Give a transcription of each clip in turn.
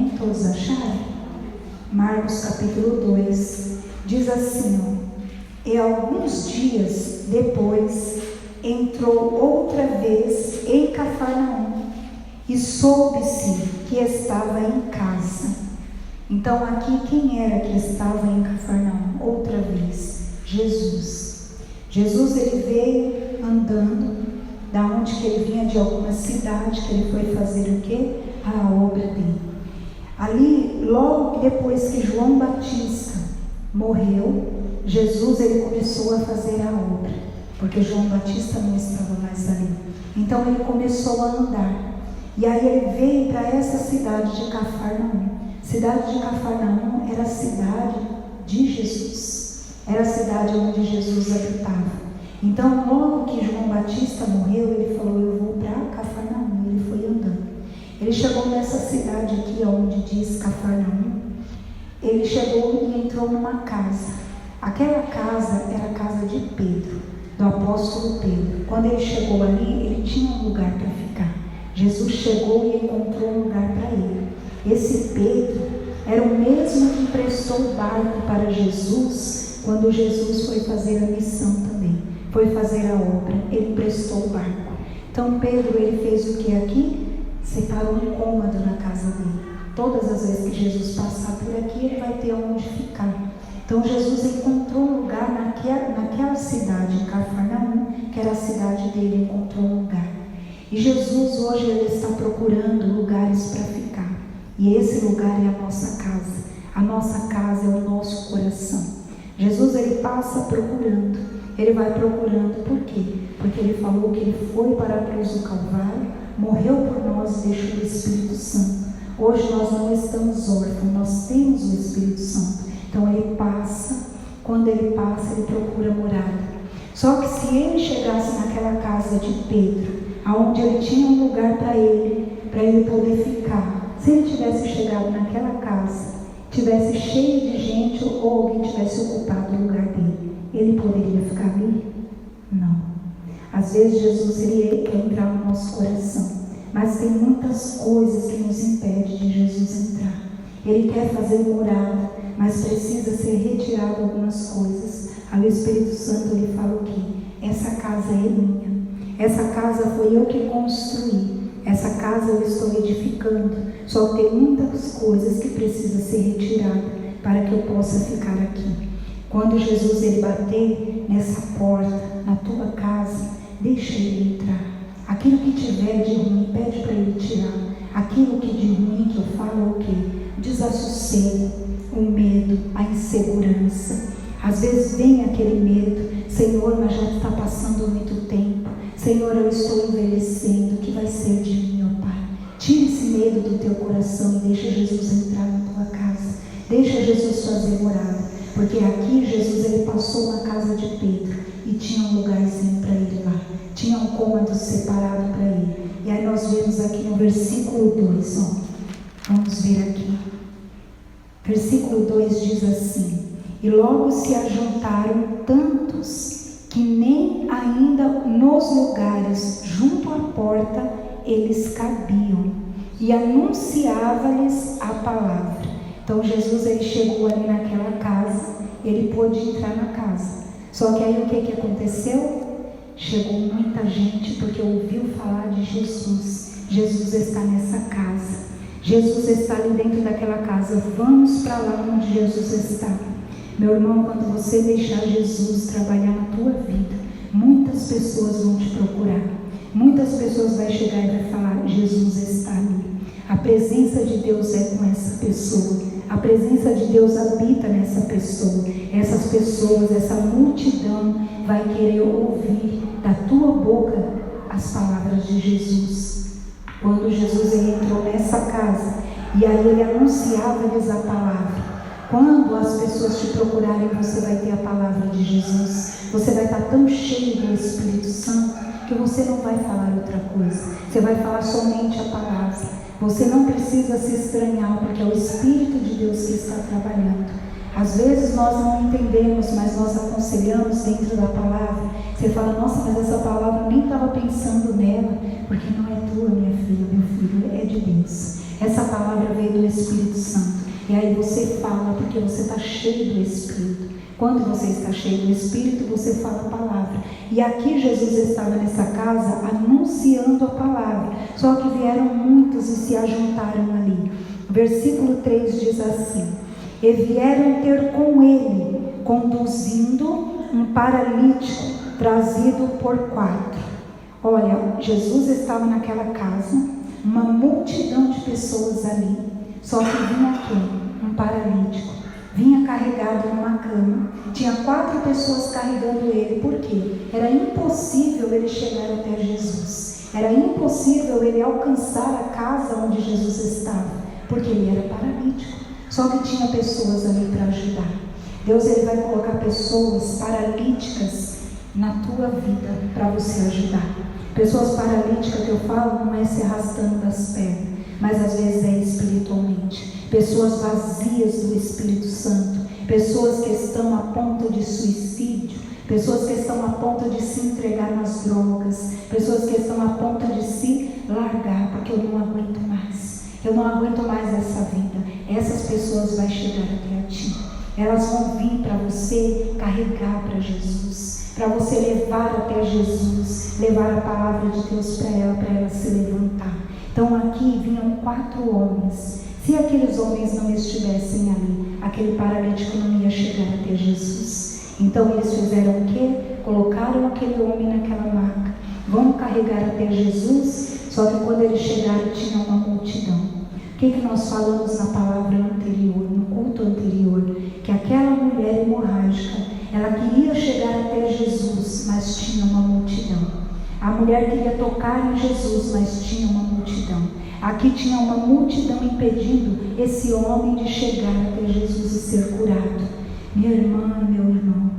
nem todos acharam? Marcos capítulo 2 diz assim, e alguns dias depois entrou outra vez em Cafarnaum e soube-se que estava em casa. Então aqui quem era que estava em Cafarnaum? Outra vez, Jesus. Jesus ele veio andando, da onde que ele vinha, de alguma cidade, que ele foi fazer o quê? A obra dele. Ali, logo depois que João Batista morreu, Jesus ele começou a fazer a obra, porque João Batista não estava mais ali. Então ele começou a andar. E aí ele veio para essa cidade de Cafarnaum. Cidade de Cafarnaum era a cidade de Jesus. Era a cidade onde Jesus habitava. Então, logo que João Batista morreu, ele falou, eu vou para Cafarnaum. Ele foi andando. Ele chegou nessa cidade aqui, onde diz Cafarnaum. Ele chegou e entrou numa casa. Aquela casa era a casa de Pedro, do apóstolo Pedro. Quando ele chegou ali, ele tinha um lugar para ficar. Jesus chegou e encontrou um lugar para ele. Esse Pedro era o mesmo que emprestou o barco para Jesus, quando Jesus foi fazer a missão também. Foi fazer a obra, ele emprestou o barco. Então Pedro, ele fez o que aqui? Separou um cômodo na casa dele. Todas as vezes que Jesus passar por aqui, ele vai ter onde ficar. Então Jesus encontrou um lugar naquela cidade, em Cafarnaum, que era a cidade dele, encontrou um lugar. E Jesus hoje ele está procurando lugares para ficar. E esse lugar é a nossa casa. A nossa casa é o nosso coração. Jesus ele passa procurando. Ele vai procurando. Por quê? Porque ele falou que ele foi para a cruz do Calvário, morreu por nós e deixou o Espírito Santo. Hoje nós não estamos órfãos, nós temos o Espírito Santo. Então ele passa. Quando ele passa, ele procura morada. Só que se ele chegasse naquela casa de Pedro, aonde ele tinha um lugar para ele poder ficar. Se ele tivesse chegado naquela casa, tivesse cheio de gente ou alguém tivesse ocupado o lugar dele, ele poderia ficar ali? Não. Às vezes Jesus ele quer entrar no nosso coração, mas tem muitas coisas que nos impedem de Jesus entrar. Ele quer fazer morada, mas precisa ser retirado algumas coisas. Aí o Espírito Santo ele fala o quê? Essa casa é minha. Essa casa foi eu que construí. Essa casa eu estou edificando. Só que tem muitas coisas que precisam ser retiradas para que eu possa ficar aqui. Quando Jesus ele bater nessa porta, na tua casa, deixa ele entrar. Aquilo que tiver de ruim, pede para ele tirar. Aquilo que de ruim que eu falo é o quê? Desassossego, o medo, a insegurança. Às vezes vem aquele medo, Senhor, mas já está passando muito tempo. Senhor, eu estou envelhecendo, o que vai ser de mim, ó Pai? Tira esse medo do teu coração e deixa Jesus entrar na tua casa. Deixa Jesus fazer morada. Porque aqui Jesus ele passou na casa de Pedro e tinha um lugarzinho para ele lá. Tinha um cômodo separado para ele. E aí nós vemos aqui no versículo 2, ó. Vamos ver aqui. Versículo 2 diz assim: e logo se ajuntaram tantos que nem ainda nos lugares junto à porta eles cabiam, e anunciava-lhes a palavra. Então Jesus ele chegou ali naquela casa, ele pôde entrar na casa. Só que aí o que aconteceu? Chegou muita gente porque ouviu falar de Jesus. Jesus está nessa casa. Jesus está ali dentro daquela casa. Vamos para lá onde Jesus está. Meu irmão, quando você deixar Jesus trabalhar na tua vida, muitas pessoas vão te procurar. Muitas pessoas vão chegar e vai falar, Jesus está ali. A presença de Deus é com essa pessoa. A presença de Deus habita nessa pessoa. Essas pessoas, essa multidão vai querer ouvir da tua boca as palavras de Jesus. Quando Jesus ele entrou nessa casa, e aí ele anunciava-lhes a palavra. Quando as pessoas te procurarem, você vai ter a palavra de Jesus. Você vai estar tão cheio do Espírito Santo que você não vai falar outra coisa. Você vai falar somente a palavra. Você não precisa se estranhar, porque é o Espírito de Deus que está trabalhando. Às vezes nós não entendemos, mas nós aconselhamos dentro da palavra. Você fala, nossa, mas essa palavra eu nem estava pensando nela, porque não é tua, minha filha, meu filho, é de Deus. Essa palavra veio do Espírito Santo. E aí você fala porque você está cheio do Espírito. Quando você está cheio do Espírito, você fala a palavra. E aqui Jesus estava nessa casa anunciando a palavra. Só que vieram muitos e se ajuntaram ali. Versículo 3 diz assim: e vieram ter com ele, conduzindo um paralítico, trazido por 4. Olha, Jesus estava naquela casa, uma multidão de pessoas ali. Só que vinha quem? Um paralítico. Vinha carregado numa cama. Tinha 4 pessoas carregando ele. Por quê? Era impossível ele chegar até Jesus. Era impossível ele alcançar a casa onde Jesus estava, porque ele era paralítico. Só que tinha pessoas ali para ajudar. Deus ele vai colocar pessoas paralíticas na tua vida para você ajudar. Pessoas paralíticas que eu falo não é se arrastando das pernas, mas às vezes é espiritualmente. Pessoas vazias do Espírito Santo, pessoas que estão a ponto de suicídio, pessoas que estão a ponto de se entregar nas drogas, pessoas que estão a ponto de se largar, porque eu não aguento mais, eu não aguento mais essa vida. Essas pessoas vão chegar até a ti, elas vão vir para você carregar para Jesus, para você levar até Jesus, levar a palavra de Deus para ela se levantar. Então aqui vinham 4 homens. Se aqueles homens não estivessem ali, aquele paralítico não ia chegar até Jesus. Então eles fizeram o quê? Colocaram aquele homem naquela maca. Vamos carregar até Jesus. Só que quando eles chegaram tinha uma multidão. O que nós falamos na palavra anterior, no culto anterior? Que aquela mulher hemorrágica, ela queria chegar até Jesus, mas tinha uma multidão. A mulher queria tocar em Jesus, mas tinha uma multidão. Aqui tinha uma multidão impedindo esse homem de chegar até Jesus e ser curado. Minha irmã e meu irmão,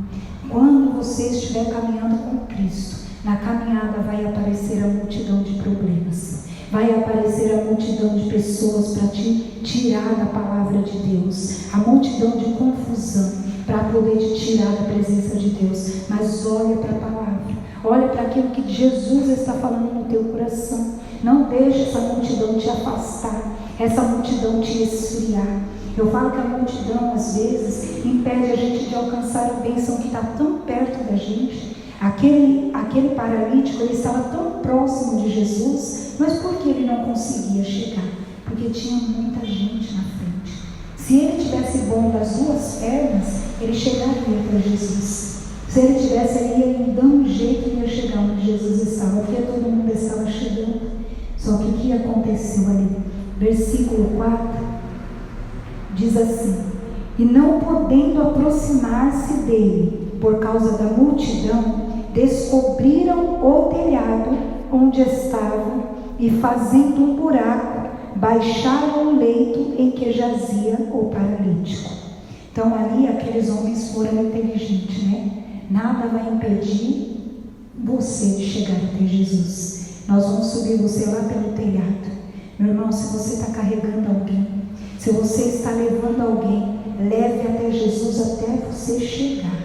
quando você estiver caminhando com Cristo, na caminhada vai aparecer a multidão de problemas. Vai aparecer a multidão de pessoas para te tirar da palavra de Deus. A multidão de confusão para poder te tirar da presença de Deus. Mas olha para a palavra. Olha para aquilo que Jesus está falando no teu coração. Não deixe essa multidão te afastar, essa multidão te esfriar. Eu falo que a multidão, às vezes, impede a gente de alcançar a bênção que está tão perto da gente. Aquele paralítico, ele estava tão próximo de Jesus, mas por que ele não conseguia chegar? Porque tinha muita gente na frente. Se ele tivesse bom das 2 pernas, ele chegaria até Jesus. Se ele tivesse ali, dando um jeito, ele ia chegar onde Jesus estava, porque todo mundo estava chegando. Só que o que aconteceu ali? Versículo 4 diz assim: e não podendo aproximar-se dele por causa da multidão, descobriram o telhado onde estavam e, fazendo um buraco, baixaram o leito em que jazia o paralítico. Então ali aqueles homens foram inteligentes, né? Nada vai impedir você de chegar até Jesus. Nós vamos subir você lá pelo telhado. Meu irmão, se você está carregando alguém, se você está levando alguém, leve até Jesus até você chegar.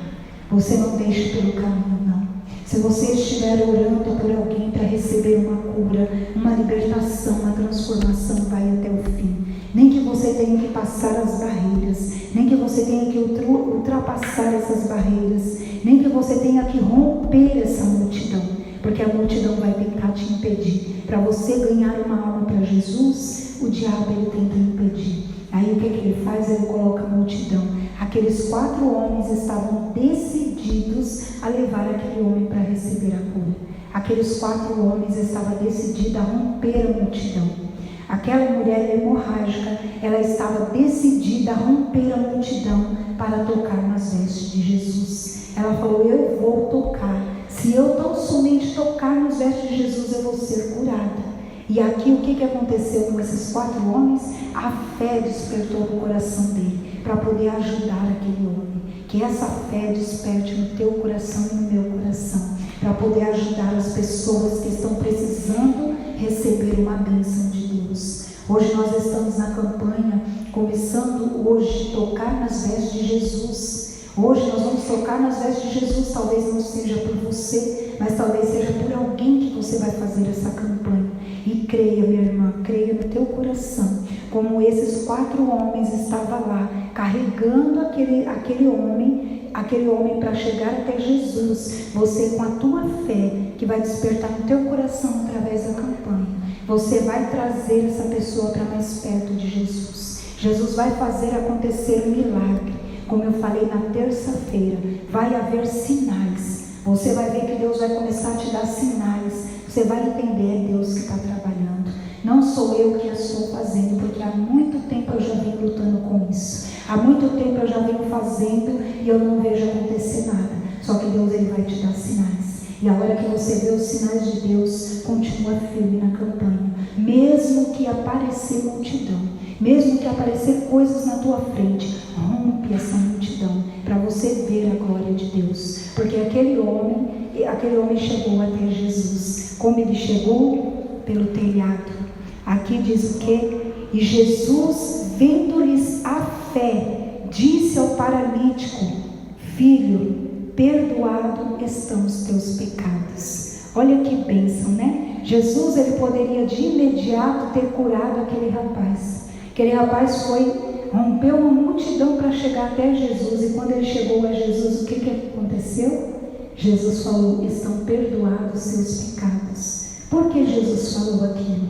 Você não deixe pelo caminho, não. Se você estiver orando por alguém para receber uma cura, uma libertação, uma transformação, vai até o fim. Nem que você tenha que passar as barreiras, nem que você tenha que ultrapassar essas barreiras, nem que você tenha que romper essa multidão, porque a multidão vai tentar te impedir. Para você ganhar uma alma para Jesus, o diabo ele tenta impedir. Aí o que ele faz? Ele coloca a multidão. Aqueles 4 homens estavam decididos a levar aquele homem para receber a cura. Aqueles 4 homens estavam decididos a romper a multidão. Aquela mulher hemorrágica, ela estava decidida a romper a multidão para tocar nas vestes de Jesus. Ela falou: eu vou tocar. Se eu tão somente tocar nas vestes de Jesus, eu vou ser curada. E aqui o que aconteceu com esses 4 homens? A fé despertou no coração dele para poder ajudar aquele homem. Que essa fé desperte no teu coração e no meu coração, para poder ajudar as pessoas que estão precisando receber uma bênção de Deus. Hoje nós estamos na campanha, começando hoje, tocar nas vestes de Jesus. Hoje nós vamos tocar nas vestes de Jesus. Talvez não seja por você, mas talvez seja por alguém que você vai fazer essa campanha. E creia, minha irmã, creia no teu coração, como esses 4 homens estavam lá, carregando aquele homem para chegar até Jesus. Você, com a tua fé, que vai despertar no teu coração através da campanha, você vai trazer essa pessoa para mais perto de Jesus. Jesus vai fazer acontecer um milagre. Como eu falei na terça-feira, vai haver sinais. Você vai ver que Deus vai começar a te dar sinais. Você vai entender, é Deus que está trabalhando. Não sou eu que estou fazendo, porque há muito tempo eu já venho lutando com isso. Há muito tempo eu já venho fazendo e eu não vejo acontecer nada. Só que Deus, Ele vai te dar sinais. E a hora que você vê os sinais de Deus, continua firme na campanha. Mesmo que aparecer multidão, mesmo que aparecer coisas na tua frente, rompe essa multidão para você ver a glória de Deus. Porque aquele homem chegou até Jesus. Como ele chegou? Pelo telhado. Aqui diz o quê? E Jesus, vendo-lhes a fé, disse ao paralítico: filho, perdoado estão os teus pecados. Olha que bênção, né? Jesus, ele poderia de imediato ter curado aquele rapaz. Aquele rapaz rompeu uma multidão para chegar até Jesus. E quando ele chegou a Jesus, o que aconteceu? Jesus falou: estão perdoados os seus pecados. Por que Jesus falou aquilo?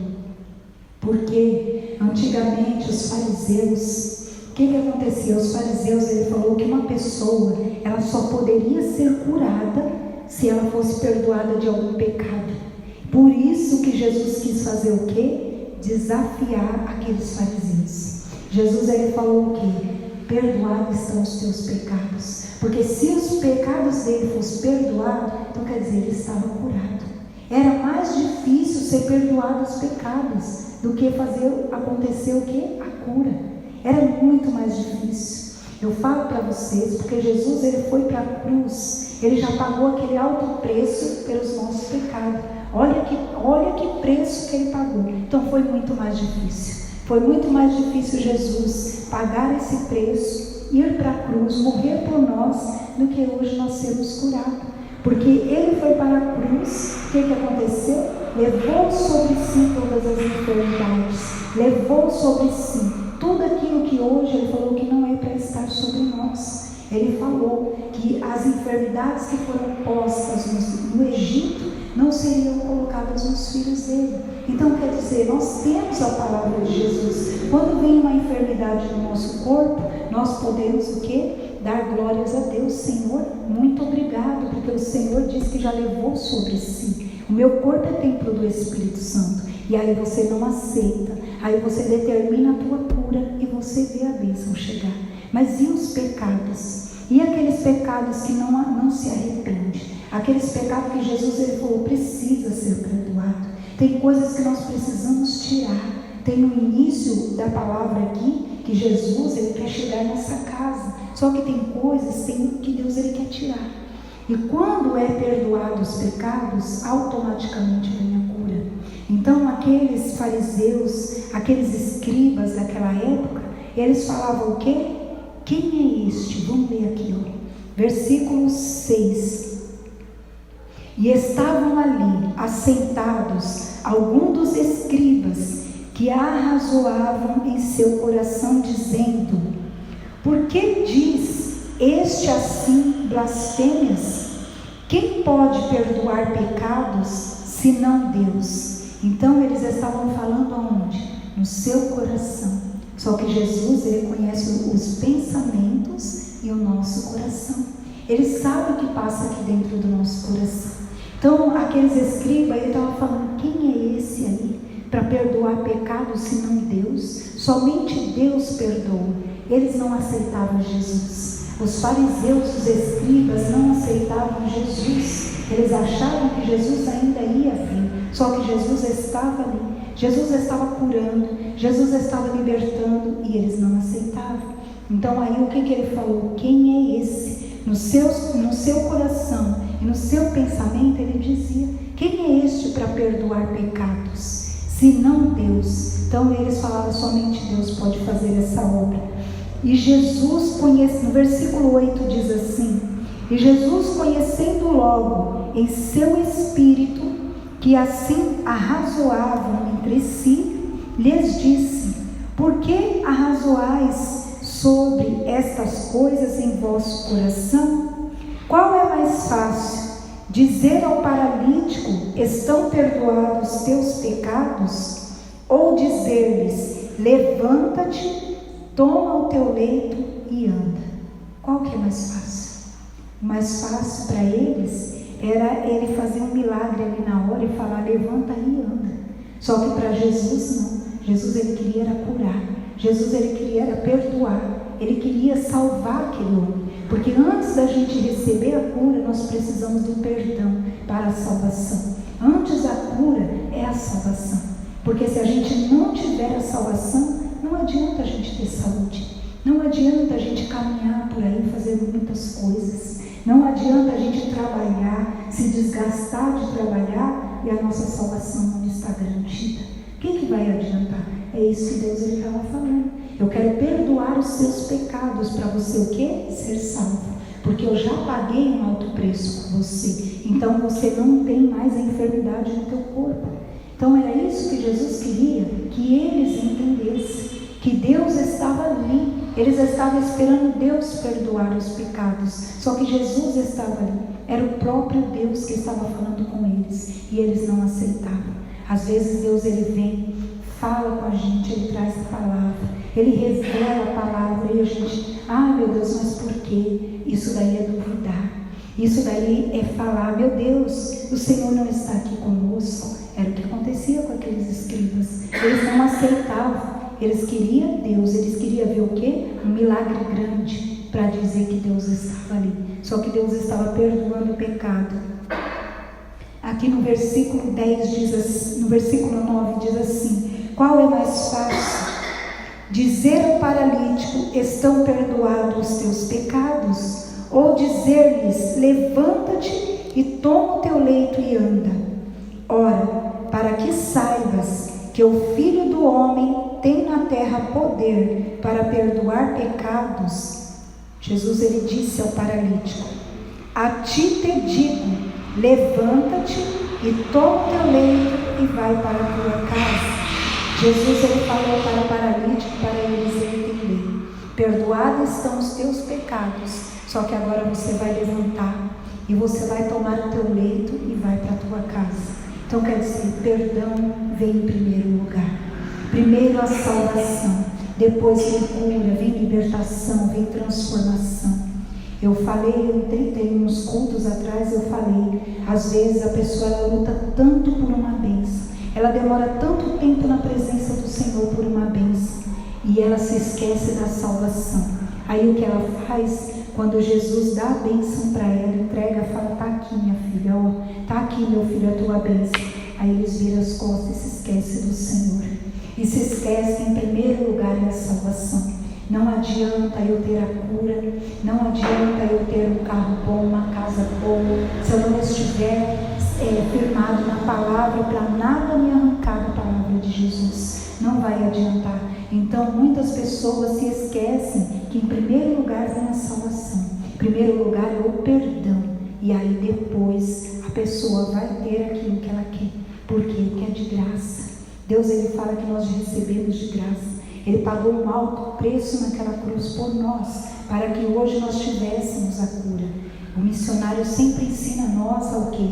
Porque antigamente os fariseus, o que acontecia? Os fariseus, ele falou que uma pessoa, ela só poderia ser curada se ela fosse perdoada de algum pecado. Por isso que Jesus quis fazer o quê? Desafiar aqueles fariseus. Jesus, ele falou o quê? Perdoados estão os teus pecados. Porque se os pecados dele fossem perdoados, então quer dizer, ele estava curado. Era mais difícil ser perdoado os pecados do que fazer acontecer o quê? A cura. Era muito mais difícil. Eu falo para vocês, porque Jesus, ele foi para a cruz, ele já pagou aquele alto preço pelos nossos pecados. Olha que preço que ele pagou. Então foi muito mais difícil. Foi muito mais difícil Jesus pagar esse preço, ir para a cruz, morrer por nós, do que hoje nós sermos curados. Porque ele foi para a cruz, o que aconteceu? Levou sobre si todas as enfermidades, levou sobre si tudo aquilo que hoje ele falou que não é para estar sobre nós. Ele falou que as enfermidades que foram postas no Egito não seriam colocadas nos filhos dele. Então quer dizer, nós temos a palavra de Jesus. Quando vem uma enfermidade no nosso corpo, nós podemos o quê? Dar glórias a Deus. Senhor, muito obrigado, porque o Senhor disse que já levou sobre si. O meu corpo é templo do Espírito Santo. E aí você não aceita, aí você determina a tua cura e você vê a bênção chegar. Mas e os pecados? E aqueles pecados que não se arrependem? Aqueles pecados que Jesus, ele falou, precisa ser perdoado. Tem coisas que nós precisamos tirar. Tem no início da palavra aqui que Jesus, ele quer chegar nessa casa. Só que tem coisas que Deus, ele quer tirar. E quando é perdoado os pecados, automaticamente vem a cura. Então aqueles fariseus, aqueles escribas daquela época, eles falavam o quê? Quem é este? Vamos ler aqui, ó. Versículo 6. E estavam ali assentados alguns dos escribas que arrazoavam em seu coração, dizendo: por que diz este assim blasfêmias? Quem pode perdoar pecados senão Deus? Então eles estavam falando aonde? No seu coração. Só que Jesus, ele conhece os pensamentos e o nosso coração. Ele sabe o que passa aqui dentro do nosso coração. Então aqueles escribas, ele estava falando: quem é esse aí para perdoar pecados senão Deus? Somente Deus perdoa. Eles não aceitavam Jesus. Os fariseus, os escribas não aceitavam Jesus. Eles achavam que Jesus ainda ia vir. Só que Jesus estava ali. Jesus estava curando. Jesus estava libertando. E eles não aceitavam. Então aí o que ele falou? Quem é esse? No seu coração e no seu pensamento ele dizia: quem é este para perdoar pecados? Senão Deus. Então eles falavam: somente Deus pode fazer essa obra. E Jesus conhece, no versículo 8 diz assim: e Jesus, conhecendo logo em seu espírito que assim arrazoavam entre si, lhes disse: por estas coisas em vosso coração? Qual é mais fácil? Dizer ao paralítico: estão perdoados os teus pecados? Ou dizer-lhes: levanta-te, toma o teu leito e anda? Qual que é mais fácil? O mais fácil para eles era ele fazer um milagre ali na hora e falar: levanta e anda. Só que para Jesus não. Jesus, ele queria era curar. Jesus, ele queria era perdoar. Ele queria salvar aquele homem. Porque antes da gente receber a cura, nós precisamos do perdão para a salvação. Antes da cura é a salvação. Porque se a gente não tiver a salvação, não adianta a gente ter saúde. Não adianta a gente caminhar por aí, fazer muitas coisas. Não adianta a gente trabalhar, se desgastar de trabalhar e a nossa salvação não está garantida. O que vai adiantar? É isso que Deus estava falando. Eu quero perdoar os seus pecados para você o quê? Ser salvo. Porque eu já paguei um alto preço por você. Então você não tem mais a enfermidade no teu corpo. Então era isso que Jesus queria que eles entendessem. Que Deus estava ali. Eles estavam esperando Deus perdoar os pecados. Só que Jesus estava ali. Era o próprio Deus que estava falando com eles. E eles não aceitavam. Às vezes Deus, ele vem, fala com a gente, ele traz a palavra, ele revela a palavra e a gente: meu Deus, mas por quê? Isso daí é duvidar. Isso daí é falar: meu Deus, o Senhor não está aqui conosco. Era o que acontecia com aqueles escribas. Eles não aceitavam. Eles queriam Deus, eles queriam ver o quê? Um milagre grande para dizer que Deus estava ali. Só que Deus estava perdoando o pecado. Aqui no versículo 10 no versículo 9 diz assim: qual é mais fácil? Dizer ao paralítico: estão perdoados os teus pecados? Ou dizer-lhes: levanta-te e toma o teu leito e anda? Ora, para que saibas que o Filho do Homem tem na terra poder para perdoar pecados, Jesus, ele disse ao paralítico: a ti te digo, levanta-te e toma o teu leito e vai para a tua casa. Jesus, ele falou para o paralítico, para eles entenderem: perdoados estão os teus pecados, só que agora você vai levantar e você vai tomar o teu leito e vai para a tua casa. Então quer dizer, perdão vem em primeiro lugar. Primeiro a salvação, depois vem cura, vem libertação, vem transformação. Eu falei, tem uns cultos atrás, eu falei, às vezes a pessoa ela luta tanto por uma bênção, ela demora tanto tempo na presença do Senhor por uma bênção, e ela se esquece da salvação. Aí o que ela faz? Quando Jesus dá a bênção para ela, entrega, fala: tá aqui minha filha, ó, tá aqui meu filho a tua bênção. Aí eles viram as costas e se esquecem do Senhor. E se esquece que em primeiro lugar é a salvação. Não adianta eu ter a cura, não adianta eu ter um carro bom, uma casa boa, se eu não estiver firmado na palavra, para nada me arrancar da palavra de Jesus. Não vai adiantar. Então muitas pessoas se esquecem que em primeiro lugar vem a salvação. Em primeiro lugar é o perdão. E aí depois a pessoa vai ter aquilo que ela quer. Por quê? Porque é de graça. Deus, ele fala que nós recebemos de graça. Ele pagou um alto preço naquela cruz por nós, para que hoje nós tivéssemos a cura. O missionário sempre ensina a nós ao quê?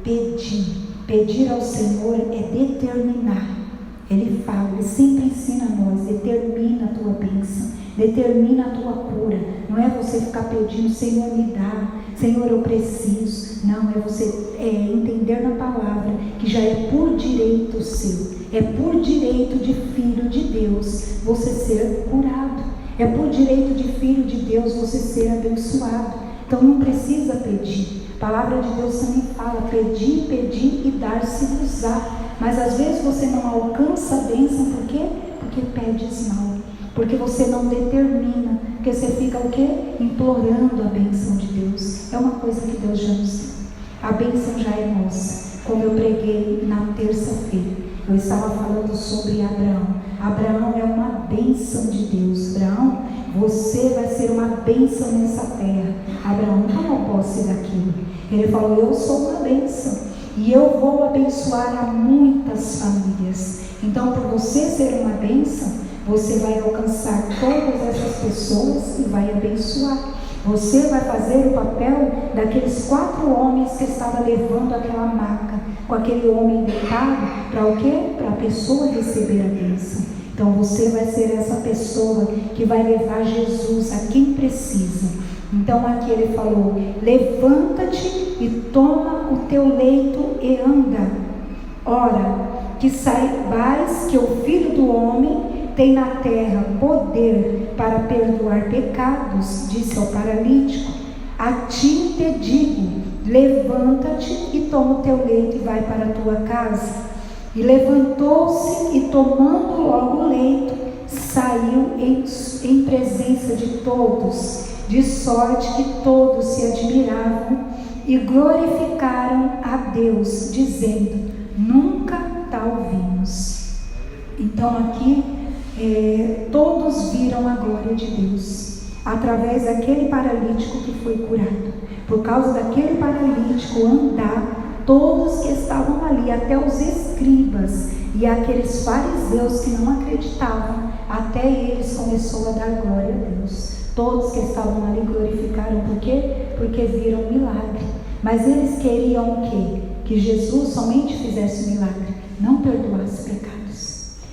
Pedir. Pedir ao Senhor é determinar. Ele fala, ele sempre ensina a nós: determina a tua bênção, determina a tua cura. Não é você ficar pedindo: Senhor, me dá, Senhor, eu preciso. Não, é você entender na palavra que já é por direito seu, é por direito de filho de Deus você ser curado, é por direito de filho de Deus você ser abençoado. Então não precisa pedir. A palavra de Deus também fala: pedir, pedir e dar-se-vos-á. Mas às vezes você não alcança a bênção, por quê? Porque pedes mal, porque você não determina, porque você fica o quê? Implorando a bênção de Deus. É uma coisa que Deus já nos deu. A bênção já é nossa. Como eu preguei na terça-feira, eu estava falando sobre Abraão. Abraão é uma bênção de Deus. Abraão, você vai ser uma bênção nessa terra. Abraão tomou posse daquilo. Ele falou: eu sou uma bênção e eu vou abençoar a muitas famílias. Então, por você ser uma bênção, você vai alcançar todas essas pessoas e vai abençoar. Você vai fazer o papel daqueles 4 homens que estavam levando aquela maca, com aquele homem deitado, para o quê? Para a pessoa receber a bênção. Então você vai ser essa pessoa que vai levar Jesus a quem precisa. Então aqui ele falou: levanta-te e toma o teu leito e anda. Ora, que saibais que o Filho do Homem tem na terra poder para perdoar pecados, disse ao paralítico: a ti te digo, levanta-te e toma o teu leito e vai para a tua casa. E levantou-se e, tomando logo o leito, saiu em presença de todos, de sorte que todos se admiravam e glorificaram a Deus, dizendo: nunca tal vimos. Então aqui todos viram a glória de Deus através daquele paralítico que foi curado. Por causa daquele paralítico andar, todos que estavam ali, até os escribas e aqueles fariseus que não acreditavam, até eles começou a dar glória a Deus. Todos que estavam ali glorificaram. Por quê? Porque viram um milagre. Mas eles queriam o quê? Que Jesus somente fizesse o milagre, não perdoasse pecados.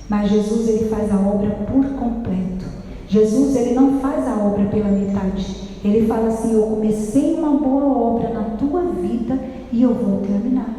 Mas Jesus, ele faz a obra por completo. Jesus, ele não faz a obra pela metade. Ele fala assim: eu comecei uma boa obra na tua vida e eu vou terminar.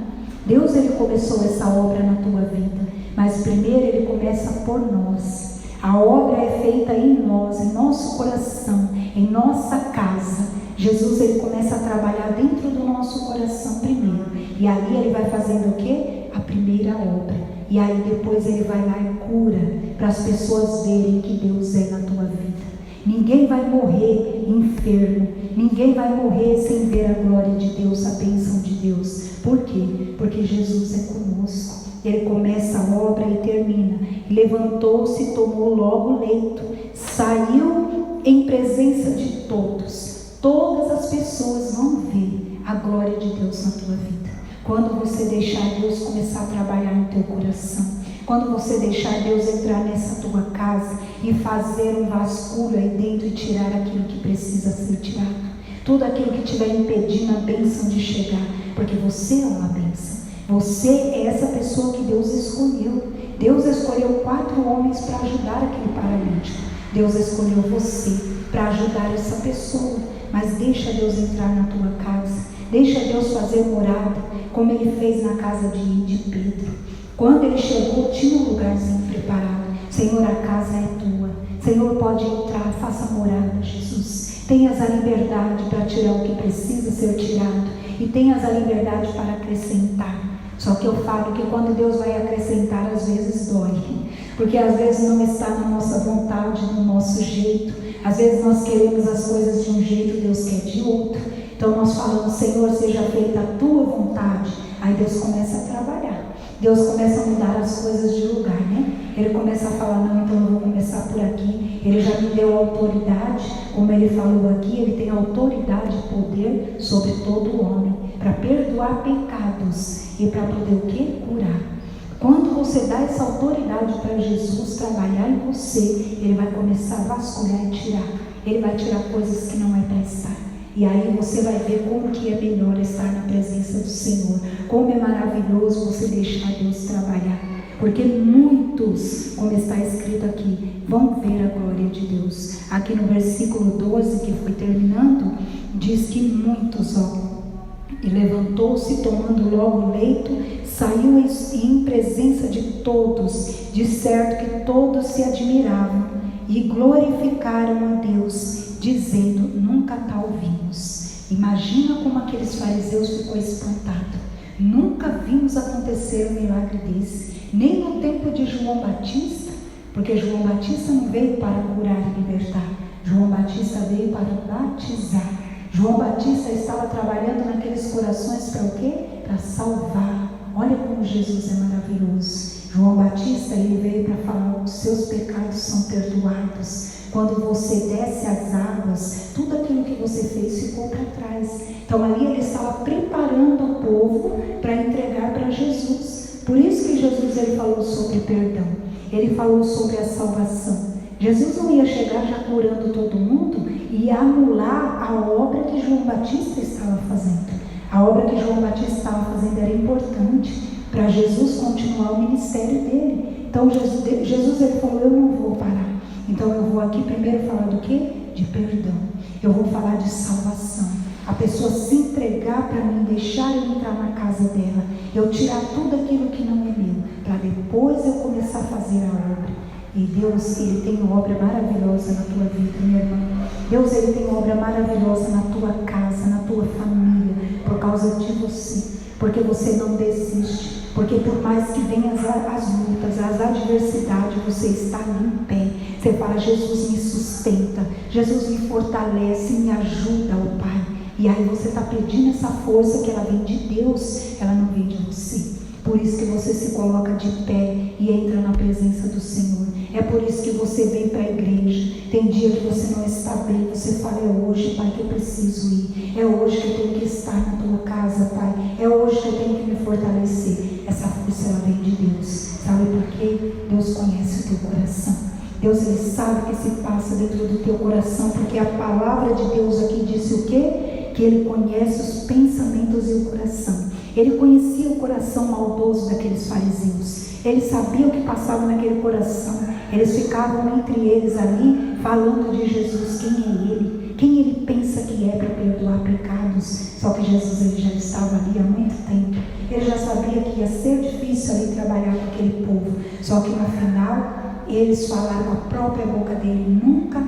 Deus, ele começou essa obra na tua vida, mas primeiro ele começa por nós. A obra é feita em nós, em nosso coração, em nossa casa. Jesus, ele começa a trabalhar dentro do nosso coração primeiro, e ali ele vai fazendo o quê? A primeira obra. E aí depois ele vai lá e cura, para as pessoas verem que Deus é na tua vida. Ninguém vai morrer enfermo, ninguém vai morrer sem ver a glória de Deus, a bênção de Deus. Por quê? Porque Jesus é conosco. Ele começa a obra e termina. Levantou-se, tomou logo o leito, saiu em presença de todos. Todas as pessoas vão ver a glória de Deus na tua vida. Quando você deixar Deus começar a trabalhar no teu coração, quando você deixar Deus entrar nessa tua casa e fazer um vasculho aí dentro e tirar aquilo que precisa ser tirado, tudo aquilo que estiver impedindo a bênção de chegar, porque você é uma bênção. Você é essa pessoa que Deus escolheu. Deus escolheu 4 homens para ajudar aquele paralítico. Deus escolheu você para ajudar essa pessoa. Mas deixa Deus entrar na tua casa. Deixa Deus fazer morada, como ele fez na casa de Pedro. Quando ele chegou, tinha um lugarzinho preparado. Senhor, a casa é tua. Senhor, pode entrar, faça morada, Jesus. Tenhas a liberdade para tirar o que precisa ser tirado. E tenhas a liberdade para acrescentar. Só que eu falo que quando Deus vai acrescentar, às vezes dói. Porque às vezes não está na nossa vontade, no nosso jeito. Às vezes nós queremos as coisas de um jeito, Deus quer de outro. Então nós falamos: Senhor, seja feita a tua vontade. Aí Deus começa a trabalhar. Deus começa a mudar as coisas de lugar, né? Ele começa a falar: não, então eu vou começar por aqui. Ele já me deu autoridade, como ele falou aqui, ele tem autoridade e poder sobre todo homem, para perdoar pecados e para poder o quê? Curar. Quando você dá essa autoridade para Jesus trabalhar em você, ele vai começar a vasculhar e tirar. Ele vai tirar coisas que não é para estar. E aí você vai ver como que é melhor estar na presença do Senhor. Como é maravilhoso você deixar Deus trabalhar. Porque muitos, como está escrito aqui, vão ver a glória de Deus. Aqui no versículo 12, que foi terminando, diz que muitos, e levantou-se, tomando logo o leito, saiu em presença de todos, de certo que todos se admiravam e glorificaram a Deus, dizendo: nunca tal vimos. Imagina como aqueles fariseus ficou espantado. Nunca vimos acontecer um milagre desse, nem no tempo de João Batista, porque João Batista não veio para curar e libertar, João Batista veio para batizar. João Batista estava trabalhando naqueles corações para o quê? Para salvar. Olha como Jesus é maravilhoso. João Batista, ele veio para falar: os seus pecados são perdoados. Quando você desce as águas, tudo aquilo que você fez ficou para trás. Então ali ele estava preparando o povo para entregar para Jesus. Por isso que Jesus, ele falou sobre perdão. ele falou sobre a salvação. Jesus não ia chegar já curando todo mundo e anular a obra que João Batista estava fazendo. A obra que João Batista estava fazendo era importante para Jesus continuar o ministério dele. Então Jesus ele falou, eu não vou parar. Então eu vou aqui primeiro falar do quê? De perdão. Eu vou falar de salvação. A pessoa se entregar para mim, deixar eu entrar na casa dela, eu tirar tudo aquilo que não é meu, para depois eu começar a fazer a obra. E Deus, Ele tem uma obra maravilhosa na tua vida, minha irmã. Deus, Ele tem uma obra maravilhosa na tua casa, na tua família, por causa de você, porque você não desiste, porque por mais que venham as lutas, as adversidades, você está ali em pé. Você fala, Jesus me sustenta, Jesus me fortalece, me ajuda, ó Pai. E aí você está pedindo essa força que ela vem de Deus, ela não vem de você. Por isso que você se coloca de pé e entra na presença do Senhor. É por isso que você vem para a igreja. Tem dia que você não está bem, você fala, é hoje, Pai, que eu preciso ir. É hoje que eu tenho que estar na tua casa, Pai. É hoje que eu tenho que me fortalecer. Essa força, ela vem de Deus. Sabe por quê? Deus conhece o teu coração. Deus, Ele sabe o que se passa dentro do teu coração, porque a palavra de Deus aqui disse o quê? Que Ele conhece os pensamentos e o coração. Ele conhecia o coração maldoso daqueles fariseus. Ele sabia o que passava naquele coração. Eles ficavam entre eles ali, falando de Jesus, quem é Ele? Quem Ele pensa que é para perdoar pecados? Só que Jesus, Ele já estava ali há muito tempo. Ele já sabia que ia ser difícil ali trabalhar com aquele povo. Só que no final, eles falaram com a própria boca dele, nunca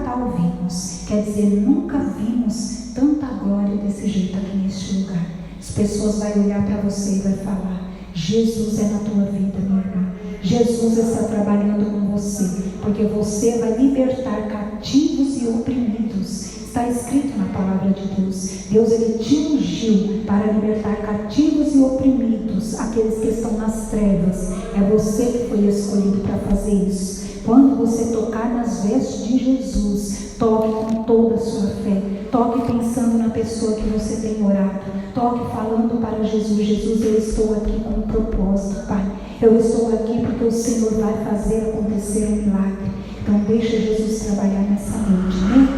tal vimos. Quer dizer, nunca vimos tanta glória desse jeito aqui neste lugar. As pessoas vão olhar para você e vai falar, Jesus é na tua vida, minha irmã. Jesus está trabalhando com você, porque você vai libertar cativos e oprimidos. Está escrito na palavra de Deus. Deus, Ele te ungiu para libertar cativos e oprimidos, aqueles que estão nas trevas. É você que foi escolhido para fazer isso. Quando você tocar nas vestes de Jesus, toque com toda a sua fé. Toque pensando na pessoa que você tem orado. Toque falando para Jesus, Jesus, eu estou aqui com um propósito, Pai. Eu estou aqui porque o Senhor vai fazer acontecer um milagre. Então deixa Jesus trabalhar nessa noite, né?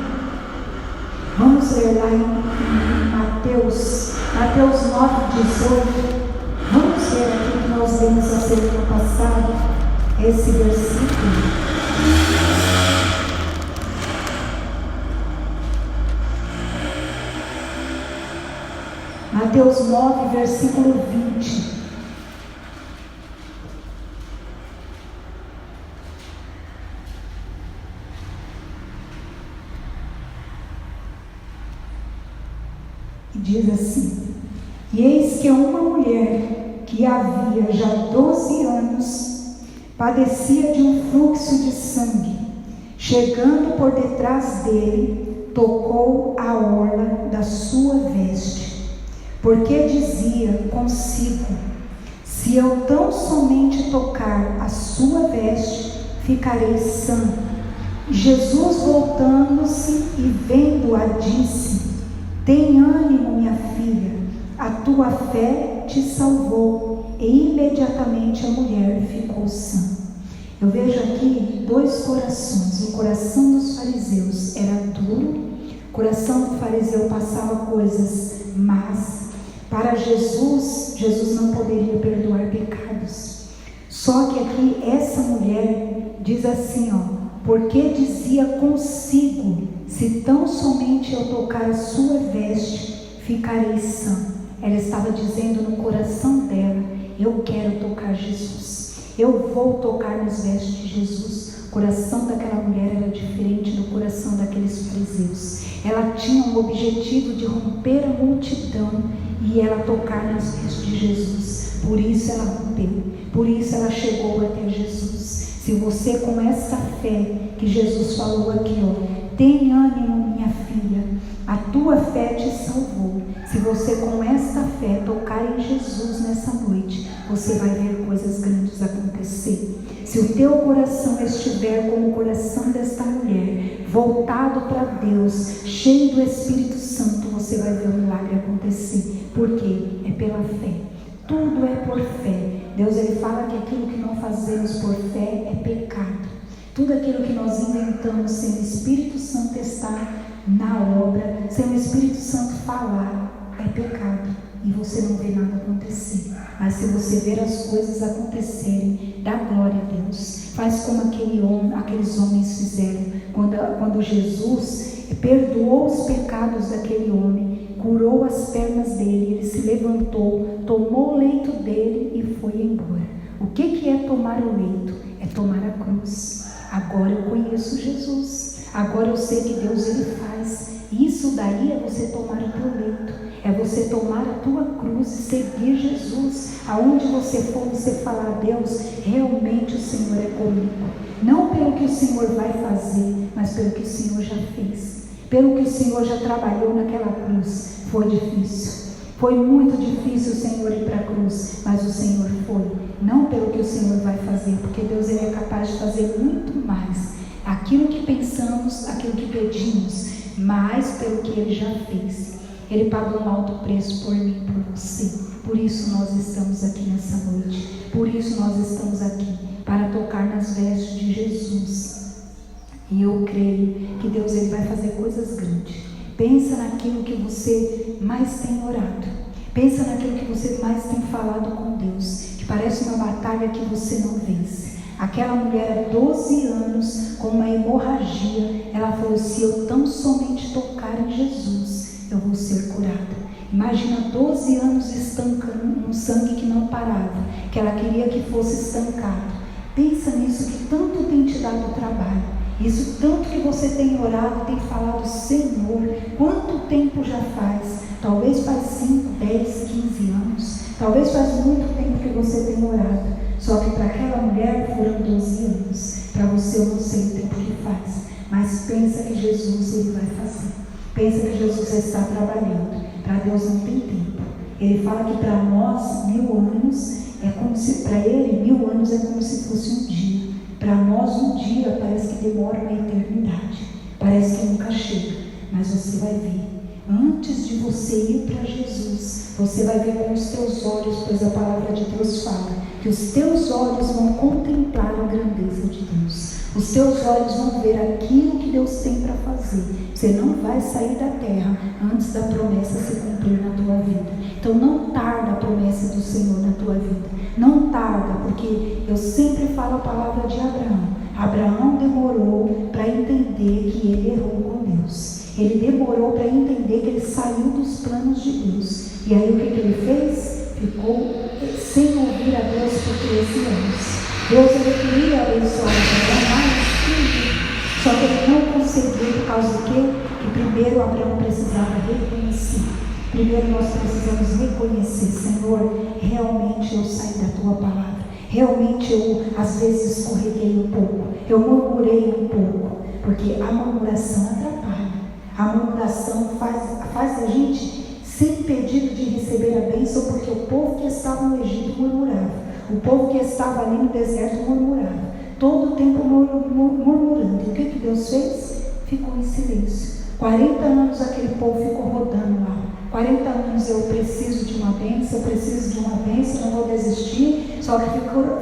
Vamos ler lá em Mateus 9:18. Vamos ler aqui que nós lemos a semana passada, esse versículo. Mateus 9, versículo 20. E diz assim: E eis que uma mulher que havia já 12 anos padecia de um fluxo de sangue, chegando por detrás dele, tocou a orla da sua veste, porque dizia consigo: se eu tão somente tocar a sua veste, ficarei sã. Jesus, voltando-se e vendo-a, disse: tem ânimo, minha filha, a tua fé te salvou. E imediatamente a mulher ficou sã. Eu vejo aqui dois corações. O coração dos fariseus era duro, o coração do fariseu passava coisas más. Para Jesus, Jesus não poderia perdoar pecados. Só que aqui essa mulher diz assim, porque dizia consigo: se tão somente eu tocar a sua veste, ficarei sã. Ela estava dizendo no coração dela: eu quero tocar Jesus, eu vou tocar nas vestes de Jesus. O coração daquela mulher era diferente do coração daqueles fariseus. Ela tinha um objetivo de romper a multidão e ela tocar nas vestes de Jesus. Por isso ela rompeu, por isso ela chegou até Jesus. Se você, com essa fé que Jesus falou aqui, tem ânimo, minha filha, a tua fé te salvou. Se você, com esta fé, tocar em Jesus nessa noite, você vai ver coisas grandes acontecer. Se o teu coração estiver como o coração desta mulher, voltado para Deus, cheio do Espírito Santo, você vai ver o milagre acontecer. Por quê? É pela fé. Tudo é por fé. Deus ele fala que aquilo que não fazemos por fé é pecado. Tudo aquilo que nós inventamos sem o Espírito Santo estar na obra, sem o Espírito Santo falar, é pecado. E você não vê nada acontecer. Mas se você ver as coisas acontecerem, dá glória a Deus. Faz como aqueles homens fizeram. Quando Jesus perdoou os pecados daquele homem, curou as pernas dele, ele se levantou, tomou o leito dele e foi embora. O que é tomar o leito? É tomar a cruz. Agora eu conheço Jesus. Agora eu sei que Deus ele faz. Isso daí é você tomar o teu leito. É você tomar a tua cruz e seguir Jesus. Aonde você for, você falar: Deus, realmente o Senhor é comigo. Não pelo que o Senhor vai fazer, mas pelo que o Senhor já fez. Pelo que o Senhor já trabalhou naquela cruz. Foi difícil. Foi muito difícil o Senhor ir para a cruz, mas o Senhor foi. Não pelo que o Senhor vai fazer, porque Deus ele é capaz de fazer muito mais. Aquilo que pensamos, aquilo que pedimos, mais pelo que ele já fez. Ele pagou um alto preço por mim, por você. Por isso nós estamos aqui nessa noite. Por isso nós estamos aqui, para tocar nas vestes de Jesus. E eu creio que Deus ele vai fazer coisas grandes. Pensa naquilo que você mais tem orado. Pensa naquilo que você mais tem falado com Deus. Que parece uma batalha que você não vence. Aquela mulher há 12 anos com uma hemorragia. Ela falou: se eu tão somente tocar em Jesus, eu vou ser curada. Imagina 12 anos estancando um sangue que não parava. Que ela queria que fosse estancado. Pensa nisso que tanto tem te dado trabalho. Isso tanto que você tem orado, tem falado: Senhor, quanto tempo já faz? Talvez faz 5, 10, 15 anos. Talvez faz muito tempo que você tem orado. Só que para aquela mulher foram 12 anos. Para você eu não sei o tempo que faz. Mas pensa que Jesus ele vai fazer. Pensa que Jesus está trabalhando. Para Deus não tem tempo. Ele fala que para nós 1000 anos é como se, para ele 1000 anos é como se fosse um dia. Para nós um dia parece que demora uma eternidade, parece que nunca chega, mas você vai ver, antes de você ir para Jesus, você vai ver com os teus olhos, pois a palavra de Deus fala, que os teus olhos vão contemplar a grandeza de Deus, os teus olhos vão ver aquilo que Deus tem para fazer. Você não vai sair da terra antes da promessa se cumprir na tua vida. Então não tarda a promessa do Senhor na tua vida. Não tarda, porque eu sempre falo a palavra de Abraão. Abraão demorou para entender que ele errou com Deus. Ele demorou para entender que ele saiu dos planos de Deus. E aí o que ele fez? Ficou sem ouvir a Deus por 13 anos. Deus ele queria abençoar Abraão mais que só que ele não conseguiu por causa do quê? Que primeiro Abraão precisava reconhecer. Primeiro nós precisamos reconhecer: Senhor, realmente eu saí da tua palavra. Realmente eu às vezes escorreguei um pouco. Eu murmurei um pouco. Porque a murmuração atrapalha. A murmuração faz a gente ser impedido de receber a bênção, porque o povo que estava no Egito murmurava. O povo que estava ali no deserto murmurava. Todo o tempo murmurando. E o que Deus fez? Ficou em silêncio. 40 anos aquele povo ficou rodando lá. 40 anos eu preciso de uma bênção, eu preciso de uma bênção, não vou desistir. Só que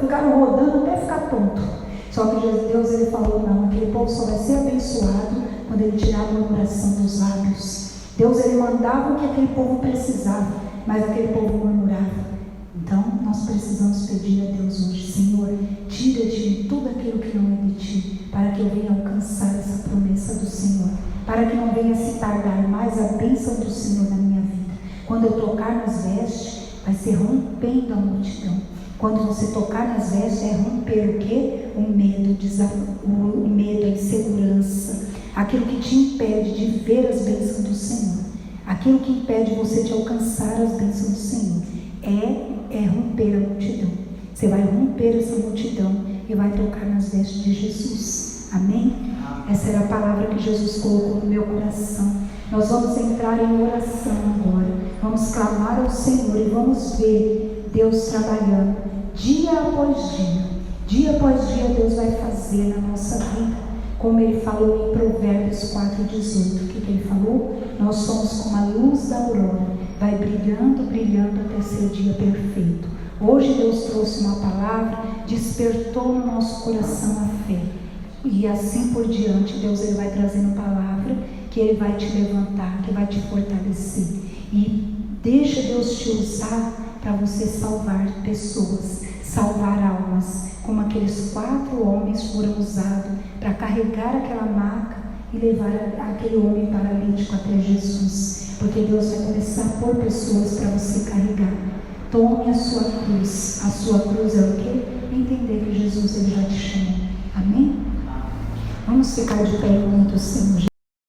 ficaram rodando até ficar tonto. Só que Deus ele falou: não, aquele povo só vai ser abençoado quando ele tirar a murmuração dos lábios. Deus ele mandava o que aquele povo precisava, mas aquele povo murmurava. Então nós precisamos pedir a Deus hoje: Senhor, tira de mim tudo aquilo que não é de ti, para que eu venha alcançar essa promessa do Senhor, para que não venha se tardar mais a bênção do Senhor na minha vida. Quando eu tocar nas vestes, vai ser rompendo a multidão. Quando você tocar nas vestes, é romper o quê? O medo, o medo, a insegurança, aquilo que te impede de ver as bênçãos do Senhor, aquilo que impede você de alcançar as bênçãos do Senhor, é romper a multidão. Você vai romper essa multidão e vai tocar nas vestes de Jesus. Amém? Essa era a palavra que Jesus colocou no meu coração. Nós vamos entrar em oração agora. Vamos clamar ao Senhor e vamos ver Deus trabalhando dia após dia. Dia após dia Deus vai fazer na nossa vida. Como Ele falou em Provérbios 4,18. O que Ele falou? Nós somos como a luz da aurora. Vai brilhando, brilhando até ser o dia perfeito. Hoje Deus trouxe uma palavra, despertou no nosso coração a fé. E assim por diante, Deus ele vai trazendo palavra que Ele vai te levantar, que vai te fortalecer. E deixa Deus te usar para você salvar pessoas, salvar almas, como aqueles 4 homens foram usados para carregar aquela maca e levar aquele homem paralítico até Jesus. Porque Deus vai começar a pôr pessoas para você carregar. Tome a sua cruz. A sua cruz é o quê? Entender que Jesus ele já te chamou. Amém? Vamos ficar de pé em nome do Senhor.